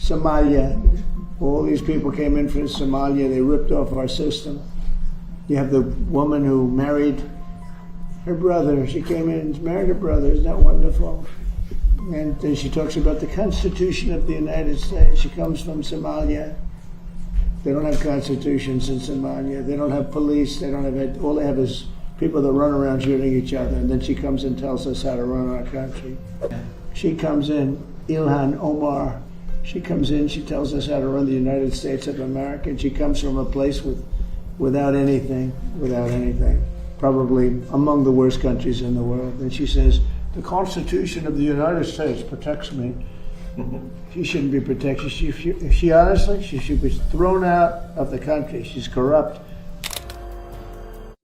Somalia. All these people came in from Somalia. They ripped off our system. You have the woman who married her brother. She came in and married her brother. Isn't that wonderful? And then she talks about the Constitution of the United States. She comes from Somalia. They don't have constitutions in Somalia. They don't have police. They don't have, all they have is people that run around shooting each other. And then she comes and tells us how to run our country. She comes in, Ilhan Omar. She comes in, she tells us how to run the United States of America. And she comes from a place without anything, probably among the worst countries in the world. And she says, the Constitution of the United States protects me. She shouldn't be protected. If she honestly, she should be thrown out of the country. She's corrupt.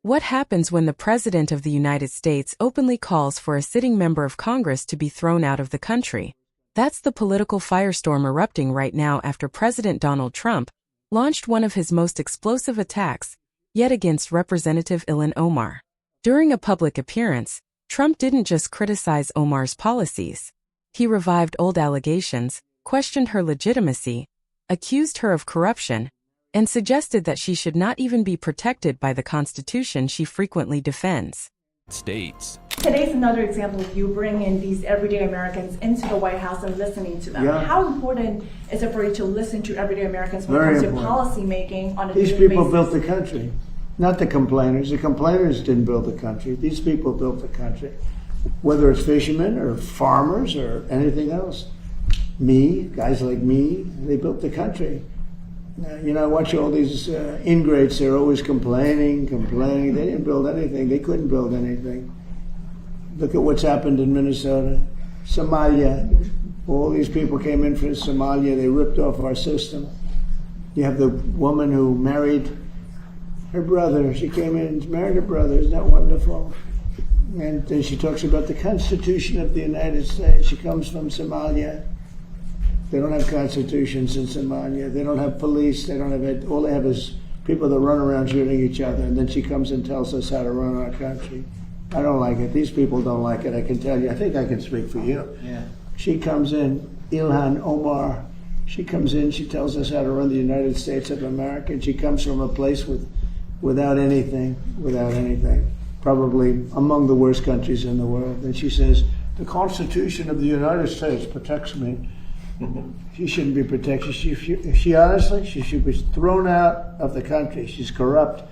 What happens when the President of the United States openly calls for a sitting member of Congress to be thrown out of the country? That's the political firestorm erupting right now after President Donald Trump launched one of his most explosive attacks yet against Representative Ilhan Omar. During a public appearance, Trump didn't just criticize Omar's policies. He revived old allegations, questioned her legitimacy, accused her of corruption, and suggested that she should not even be protected by the Constitution she frequently defends. States. Today's another example of you bringing these everyday Americans into the White House and listening to them. Yeah. How important is it for you to listen to everyday Americans when Very it comes important. to policy making on a These daily people basis? built the country, not the complainers. The complainers didn't build the country. These people built the country, whether it's fishermen or farmers or anything else. Me, guys like me, they built the country. I watch all these ingrates. They're always complaining. They didn't build anything. They couldn't build anything. Look at what's happened in Minnesota. Somalia. All these people came in from Somalia. They ripped off our system. You have the woman who married her brother. She came in and married her brother. Isn't that wonderful? And then she talks about the Constitution of the United States. She comes from Somalia. They don't have constitutions in Somalia. They don't have police. They don't have, all they have is people that run around shooting each other. And then she comes and tells us how to run our country. I don't like it. These people don't like it. I can tell you. I think I can speak for you. Yeah. She comes in, Ilhan Omar. She comes in. She tells us how to run the United States of America. And she comes from a place without anything, probably among the worst countries in the world. And she says, the Constitution of the United States protects me. She shouldn't be protected. If she honestly, she should be thrown out of the country. She's corrupt.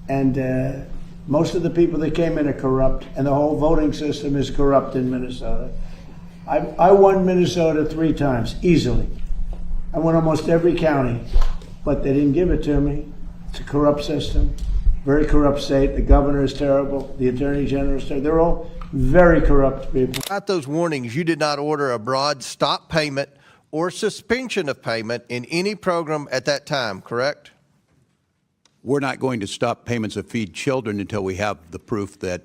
And most of the people that came in are corrupt. And the whole voting system is corrupt in Minnesota. I won Minnesota 3 times, easily. I won almost every county. But they didn't give it to me. It's a corrupt system. Very corrupt state. The governor is terrible. The attorney general is terrible. They're all very corrupt people. At those warnings, you did not order a broad stop payment or suspension of payment in any program at that time, correct? We're not going to stop payments of feed children until we have the proof that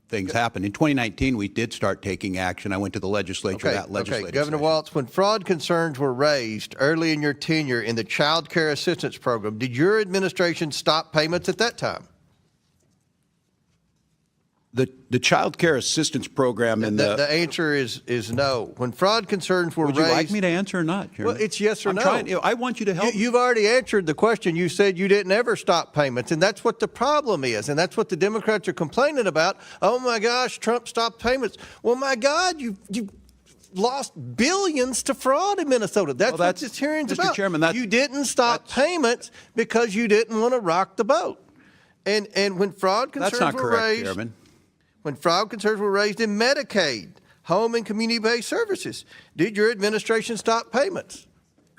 things happen. In 2019, we did start taking action. I went to the legislature. That legislative Governor session. Walz, when fraud concerns were raised early in your tenure in the Child Care Assistance Program, did your administration stop payments at that time? The Child Care Assistance Program and the answer is no. When fraud concerns were raised... Would you like me to answer or not, Chairman? Well, it's yes or no. I want you to help. You've already answered the question. You said you didn't ever stop payments, and that's what the problem is, and that's what the Democrats are complaining about. Oh, my gosh, Trump stopped payments. Well, my God, you lost billions to fraud in Minnesota. That's what this hearing's Mr. about. Chairman, you didn't stop payments because you didn't want to rock the boat. And when fraud concerns That's not were correct, raised... Chairman. When fraud concerns were raised in Medicaid, home and community-based services, did your administration stop payments?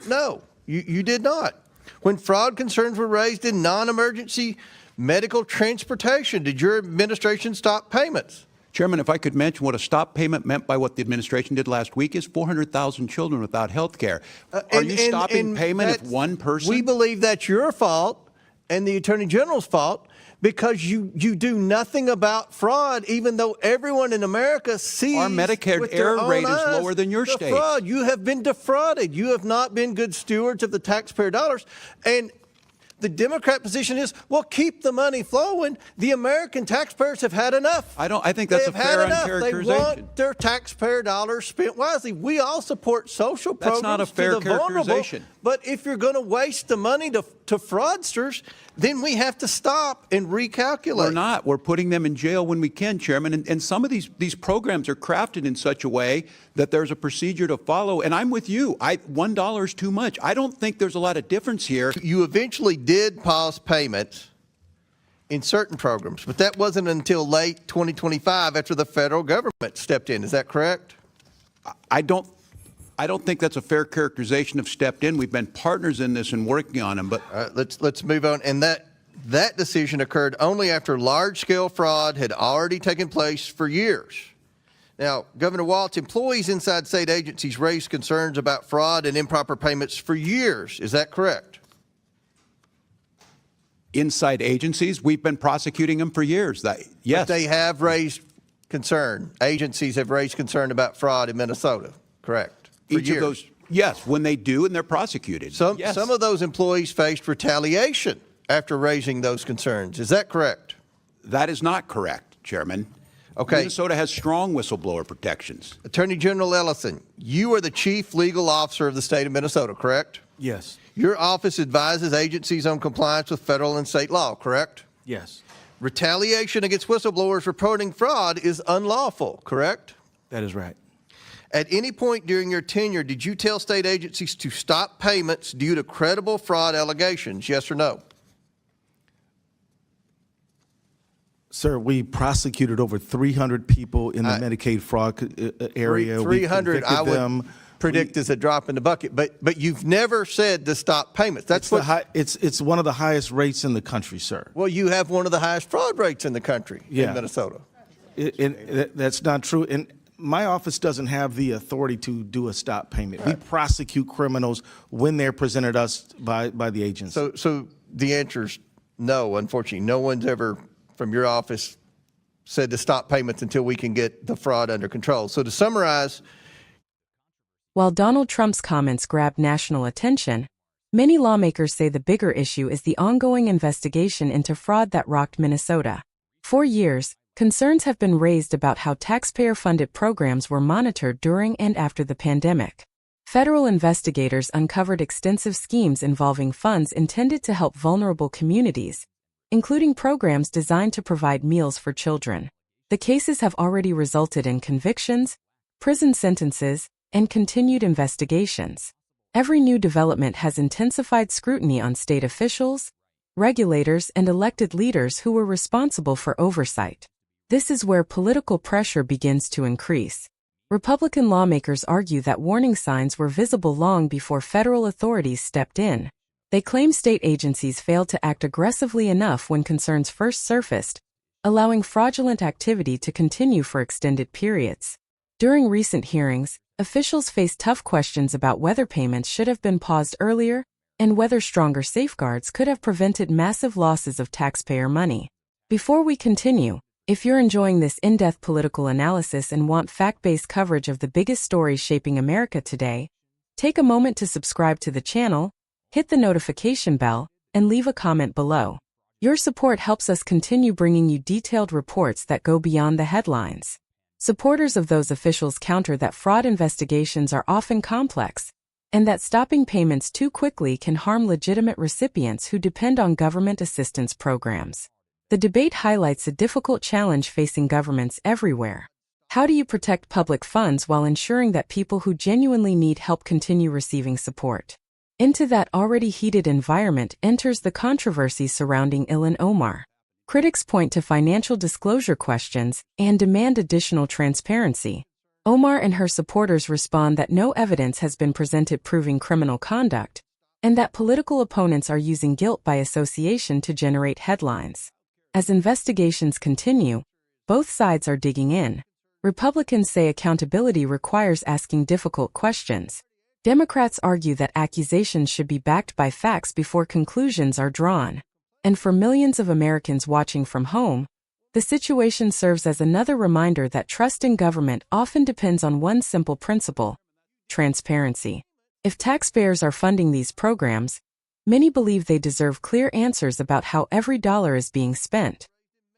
No, you did not. When fraud concerns were raised in non-emergency medical transportation, did your administration stop payments? Chairman, if I could mention what a stop payment meant by what the administration did last week is 400,000 children without health care. Are you stopping payment if one person? We believe that's your fault and the Attorney General's fault, because you do nothing about fraud, even though everyone in America sees our Medicare error rate is lower than your state. Fraud. You have been defrauded. You have not been good stewards of the taxpayer dollars. And The Democrat position is, well, keep the money flowing. The American taxpayers have had enough. I think that's a fair uncharacterization. They want their taxpayer dollars spent wisely. We all support social programs. That's not a fair to the vulnerable, characterization. but if you're going to waste the money to fraudsters, then we have to stop and recalculate. We're not. We're putting them in jail when we can, Chairman. And some of these programs are crafted in such a way that there's a procedure to follow. And I'm with you. $1 is too much. I don't think there's a lot of difference here. You eventually did pause payments in certain programs, but that wasn't until late 2025 after the federal government stepped in. Is that correct? I don't think that's a fair characterization of stepped in. We've been partners in this and working on them. But let's move on. And that decision occurred only after large-scale fraud had already taken place for years. Now, Governor Walz, employees inside state agencies raised concerns about fraud and improper payments for years. Is that correct? inside agencies, we've been prosecuting them for years. Yes. But they have raised concern. Agencies have raised concern about fraud in Minnesota, correct? For Each years. of those, yes, when they do and they're prosecuted. Yes. Some of those employees faced retaliation after raising those concerns. Is that correct? That is not correct, Chairman. Okay. Minnesota has strong whistleblower protections. Attorney General Ellison, you are the chief legal officer of the state of Minnesota, correct? Yes. Your office advises agencies on compliance with federal and state law, correct? Yes. Retaliation against whistleblowers reporting fraud is unlawful, correct? That is right. At any point during your tenure, did you tell state agencies to stop payments due to credible fraud allegations, yes or no? Sir, we prosecuted over 300 people in the Medicaid fraud area. 300, I would predict is a drop in the bucket, but you've never said to stop payments. That's it's one of the highest rates in the country, sir. Well, you have one of the highest fraud rates in the country in Minnesota. That's not true. And my office doesn't have the authority to do a stop payment. Right. We prosecute criminals when they're presented us by the agency. So the answer is no, unfortunately. No one's ever from your office said to stop payments until we can get the fraud under control. So to summarize, while Donald Trump's comments grabbed national attention, many lawmakers say the bigger issue is the ongoing investigation into fraud that rocked Minnesota. For years, concerns have been raised about how taxpayer-funded programs were monitored during and after the pandemic. Federal investigators uncovered extensive schemes involving funds intended to help vulnerable communities, including programs designed to provide meals for children. The cases have already resulted in convictions, prison sentences, and continued investigations. Every new development has intensified scrutiny on state officials, regulators, and elected leaders who were responsible for oversight. This is where political pressure begins to increase. Republican lawmakers argue that warning signs were visible long before federal authorities stepped in. They claim state agencies failed to act aggressively enough when concerns first surfaced, allowing fraudulent activity to continue for extended periods. During recent hearings, officials faced tough questions about whether payments should have been paused earlier and whether stronger safeguards could have prevented massive losses of taxpayer money. Before we continue, if you're enjoying this in-depth political analysis and want fact-based coverage of the biggest stories shaping America today, take a moment to subscribe to the channel, hit the notification bell, and leave a comment below. Your support helps us continue bringing you detailed reports that go beyond the headlines. Supporters of those officials counter that fraud investigations are often complex, and that stopping payments too quickly can harm legitimate recipients who depend on government assistance programs. The debate highlights a difficult challenge facing governments everywhere. How do you protect public funds while ensuring that people who genuinely need help continue receiving support? Into that already heated environment enters the controversy surrounding Ilhan Omar. Critics point to financial disclosure questions and demand additional transparency. Omar and her supporters respond that no evidence has been presented proving criminal conduct, and that political opponents are using guilt by association to generate headlines. As investigations continue, both sides are digging in. Republicans say accountability requires asking difficult questions. Democrats argue that accusations should be backed by facts before conclusions are drawn. And for millions of Americans watching from home, the situation serves as another reminder that trust in government often depends on one simple principle: transparency. If taxpayers are funding these programs, Many believe they deserve clear answers about how every dollar is being spent.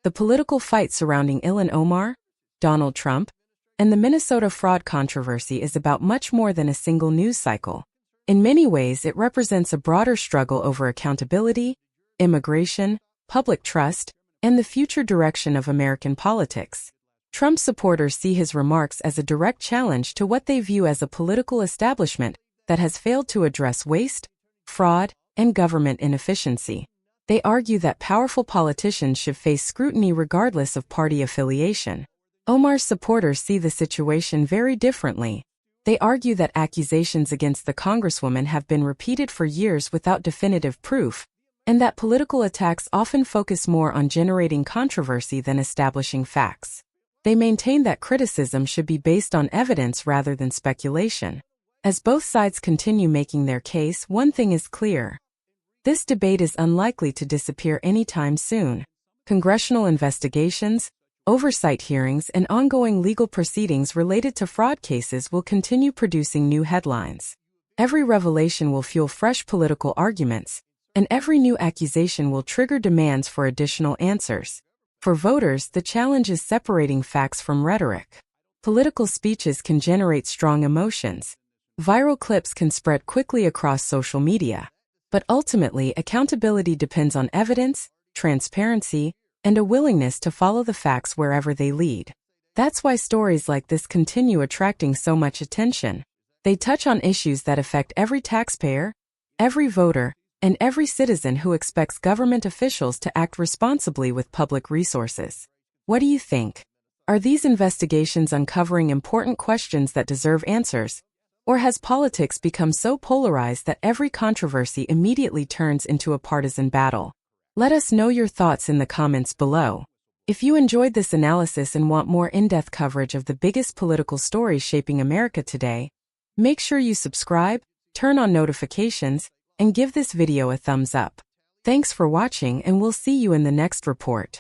The political fight surrounding Ilhan Omar, Donald Trump, and the Minnesota fraud controversy is about much more than a single news cycle. In many ways, it represents a broader struggle over accountability, immigration, public trust, and the future direction of American politics. Trump supporters see his remarks as a direct challenge to what they view as a political establishment that has failed to address waste, fraud, and government inefficiency. They argue that powerful politicians should face scrutiny regardless of party affiliation. Omar's supporters see the situation very differently. They argue that accusations against the Congresswoman have been repeated for years without definitive proof, and that political attacks often focus more on generating controversy than establishing facts. They maintain that criticism should be based on evidence rather than speculation. As both sides continue making their case, one thing is clear. This debate is unlikely to disappear anytime soon. Congressional investigations, oversight hearings, and ongoing legal proceedings related to fraud cases will continue producing new headlines. Every revelation will fuel fresh political arguments, and every new accusation will trigger demands for additional answers. For voters, the challenge is separating facts from rhetoric. Political speeches can generate strong emotions. Viral clips can spread quickly across social media. But ultimately, accountability depends on evidence, transparency, and a willingness to follow the facts wherever they lead. That's why stories like this continue attracting so much attention. They touch on issues that affect every taxpayer, every voter, and every citizen who expects government officials to act responsibly with public resources. What do you think? Are these investigations uncovering important questions that deserve answers? Or has politics become so polarized that every controversy immediately turns into a partisan battle? Let us know your thoughts in the comments below. If you enjoyed this analysis and want more in-depth coverage of the biggest political stories shaping America today, make sure you subscribe, turn on notifications, and give this video a thumbs up. Thanks for watching, and we'll see you in the next report.